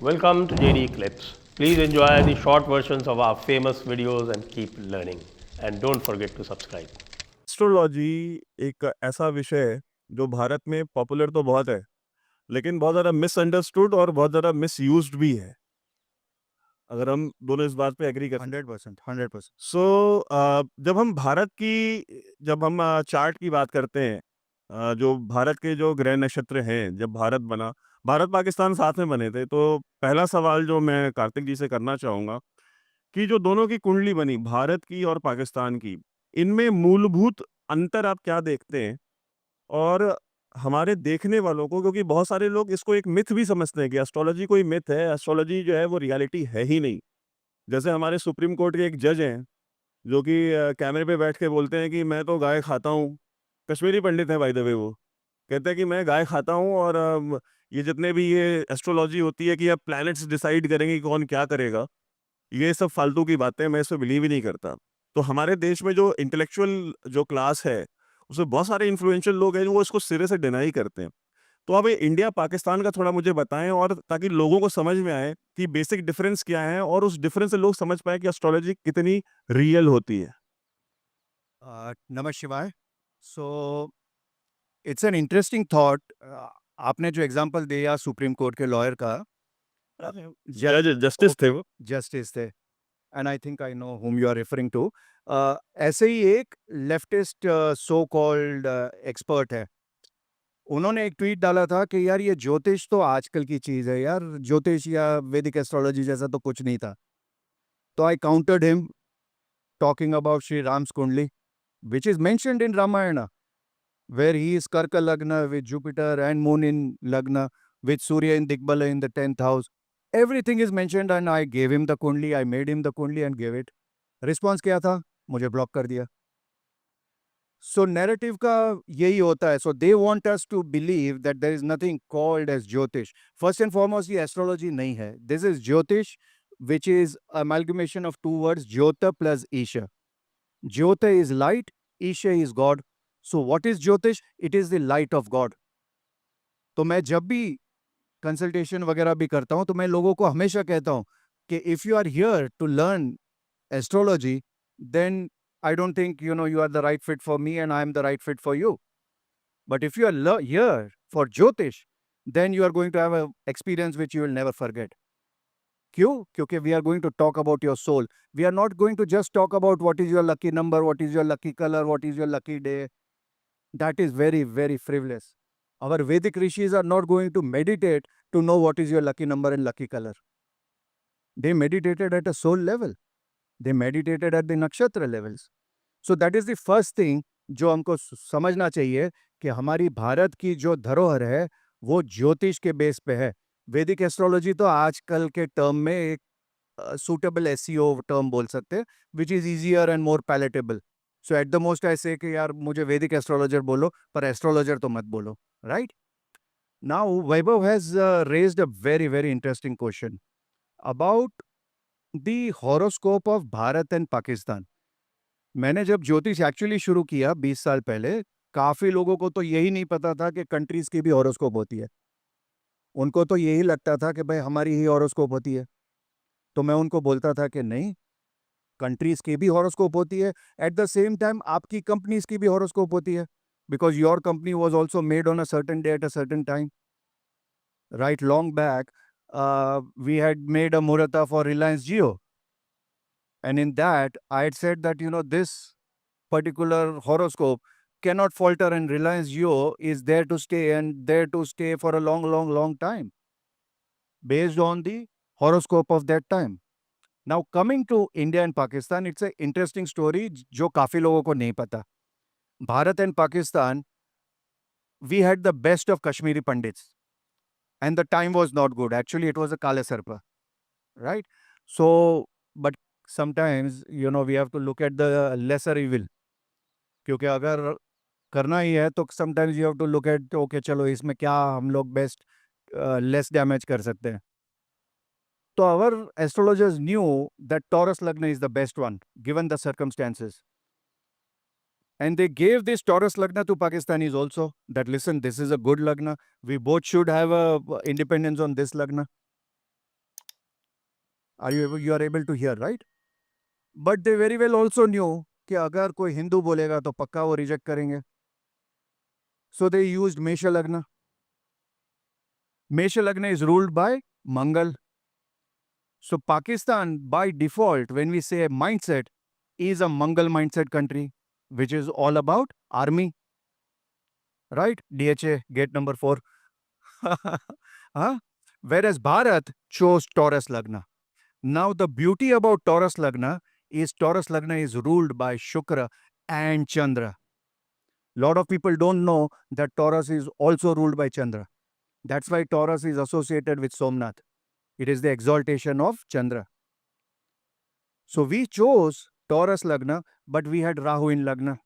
Welcome to JD Clips. Please enjoy the short versions of our famous videos and keep learning. And don't forget to subscribe. Astrology एक ऐसा विषय है जो भारत में popular तो बहुत है, लेकिन बहुत ज़्यादा मिसअंडरस्टूड और बहुत ज़्यादा मिसयूज्ड भी है। अगर हम दोनों इस बात पे एग्री करते हैं। 100%, 100%. जब हम चार्ट की बात करते हैं, जो भारत के जो ग्रह नक्षत्र हैं, जब भारत बना, भारत पाकिस्तान साथ में बने थे, तो पहला सवाल जो मैं कार्तिक जी से करना चाहूँगा कि जो दोनों की कुंडली बनी, भारत की और पाकिस्तान की, इनमें मूलभूत अंतर आप क्या देखते हैं? और हमारे देखने वालों को, क्योंकि बहुत सारे लोग इसको एक मिथ भी समझते हैं कि एस्ट्रोलॉजी कोई मिथ है, एस्ट्रोलॉजी जो है वो रियलिटी है ही नहीं। जैसे हमारे सुप्रीम कोर्ट के एक जज हैं, जो कि कैमरे पे बैठ के बोलते हैं कि मैं तो गाय खाता हूँ। कश्मीरी पंडित हैं बाय द वे वो। कहते हैं कि मैं गाय खाता हूँ और ये जितने भी ये एस्ट्रोलॉजी होती है कि अब प्लैनेट्स डिसाइड करेंगे कि कौन क्या करेगा, ये सब फालतू की बातें, मैं इसमें बिलीव ही नहीं करता। तो हमारे देश में जो इंटेलेक्चुअल जो क्लास है, उसमें बहुत सारे इन्फ्लुएंशियल लोग हैं जो वो इसको सिरे से डिनाई करते हैं। तो आप ये इंडिया पाकिस्तान का थोड़ा मुझे बताएं, और ताकि लोगों को समझ में आए कि बेसिक डिफरेंस क्या है और उस डिफरेंस से लोग समझ पाए कि एस्ट्रोलॉजी कितनी रियल होती है। Namah Shivaya. So, it's an interesting thought. आपने जो एग्जांपल दिया सुप्रीम कोर्ट के लॉयर का, जज जस्टिस थे वो। जस्टिस थे, and I think I know whom you are referring to. ऐसे ही एक लेफ्टिस्ट सो कॉल्ड एक्सपर्ट है, उन्होंने एक ट्वीट डाला था कि यार ये ज्योतिष तो आजकल की चीज़ है यार, ज्योतिष या वैदिक एस्ट्रोलॉजी जैसा तो कुछ नहीं था। तो I countered him talking about Shri Ram's kundli, which is mentioned in Ramayana, where he is Karka Lagna with Jupiter and Moon in Lagna, with Surya in Digbala in the 10th house. Everything is mentioned and I gave him the Kundli, I made him the Kundli and gave it. Response क्या था? मुझे block कर दिया. So narrative का यही होता है. So they want us to believe that there is nothing called as Jyotish. First and foremost, ये astrology नहीं है. This is Jyotish, which is amalgamation of two words, Jyota plus Isha. Jyota is light, Isha is God. So what is Jyotish? It is the light of God. तो मैं जब भी consultation वगैरह भी करता हूँ तो मैं लोगों को हमेशा कहता हूँ कि if you are here to learn astrology, then I don't think you are the right fit for me and I am the right fit for you. But if you are here for jyotish, then you are going to have an experience which you will never forget. क्यों? क्योंकि we are going to talk about your soul. We are not going to just talk about what is your lucky number, what is your lucky color, what is your lucky day. That is very, very frivolous. Our Vedic rishis are not going to meditate to know what is your lucky number and lucky color. They meditated at a soul level. They meditated at the nakshatra levels. So that is the first thing जो हमको समझना चाहिए कि हमारी भारत की जो धरोहर है वो ज्योतिष के बेस पे है. वैदिक एस्ट्रोलॉजी तो आजकल के टर्म में एक suitable SEO टर्म बोल सकते हैं, which is easier and more palatable. So at the most I से कि यार मुझे वैदिक एस्ट्रोलॉजर बोलो, पर एस्ट्रोलॉजर तो मत बोलो, right? Now Vaibhav has raised a very very interesting question about the horoscope of Bharat and Pakistan. मैंने जब ज्योतिष एक्चुअली शुरू किया 20 साल पहले, काफी लोगों को तो यही नहीं पता था कि कंट्रीज की भी हॉरोस्कोप होती है. उनको तो यही लगता था कि भाई हमारी ही हॉरोस्कोप होती है. तो मैं उनको बोलता था कि नहीं, कंट्रीज की भी हॉरोस्कोप होती है. एट द सेम टाइम आपकी कंपनीज की भी हॉरोस्कोप होती है, because your company was also made on a certain day at a certain time. Right, long back we had made a murata for Reliance Jio, and in that I had said that this particular horoscope cannot falter, and Reliance Jio is there to stay, and there to stay for a long long long time based on the horoscope of that time. Now coming to India and Pakistan, it's an interesting story जो काफी लोगों को नहीं पता. Bharat and Pakistan, we had the best of Kashmiri Pandits, and the time was not good. Actually, it was a Kala Sarpa, right? So, but sometimes we have to look at the lesser evil. क्योंकि अगर करना ही है तो sometimes you have to look at okay चलो इसमें क्या हम लोग best less damage कर सकते हैं. So our astrologers knew that Taurus Lagna is the best one, given the circumstances. And they gave this Taurus Lagna to Pakistanis also, that listen, this is a good Lagna. We both should have a independence on this Lagna. You are able to hear, right? But they very well also knew कि अगर कोई हिंदू बोलेगा तो पक्का वो reject करेंगे. So they used Mesha Lagna. Mesha Lagna is ruled by Mangal. So Pakistan, by default, when we say mindset, is a Mangal mindset country, which is all about army. Right? DHA, gate number 4. Huh? Whereas Bharat chose Taurus Lagna. Now the beauty about Taurus Lagna is ruled by Shukra and Chandra. Lot of people don't know that Taurus is also ruled by Chandra. That's why Taurus is associated with Somnath. It is the exaltation of Chandra. So we chose Taurus Lagna, but we had Rahu in Lagna.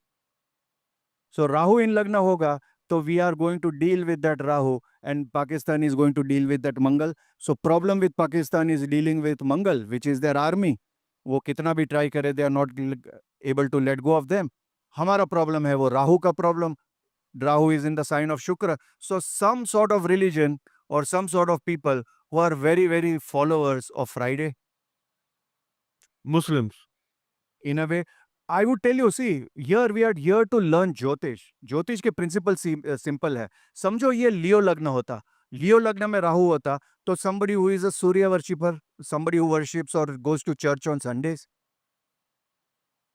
So Rahu in Lagna hoga, so we are going to deal with that Rahu, and Pakistan is going to deal with that Mangal. So problem with Pakistan is dealing with Mangal, which is their army. वो कितना भी try करे, they are not able to let go of them. हमारा problem है वो Rahu का problem. Rahu is in the sign of Shukra. So some sort of religion or some sort of people who are very, very followers of Friday. Muslims. In a way, I would tell you, see, here we are here to learn Jyotish. Jyotish के principle simple है. समझो ये Leo लग्न होता. Leo लग्न में राहु होता, तो somebody who is a Surya worshipper, somebody who worships or goes to church on Sundays.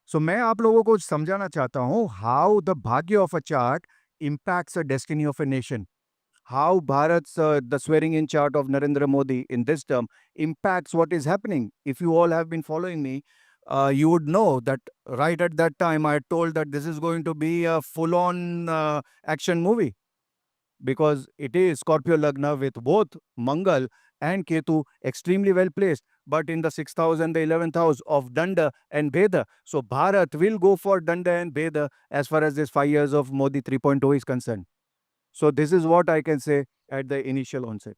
So मैं आप लोगों को समझाना चाहता हूँ how the bhagya of a chart impacts the destiny of a nation. How Bharat's the swearing in chart of Narendra Modi in this term impacts what is happening. If you all have been following me, you would know that right at that time I told that this is going to be a full-on action movie, because it is Scorpio Lagna with both Mangal and Ketu extremely well placed, but in the 6th house and the 11th house of Danda and Bheda. So Bharat will go for Danda and Bheda as far as this 5 years of Modi 3.0 is concerned. So this is what I can say at the initial onset.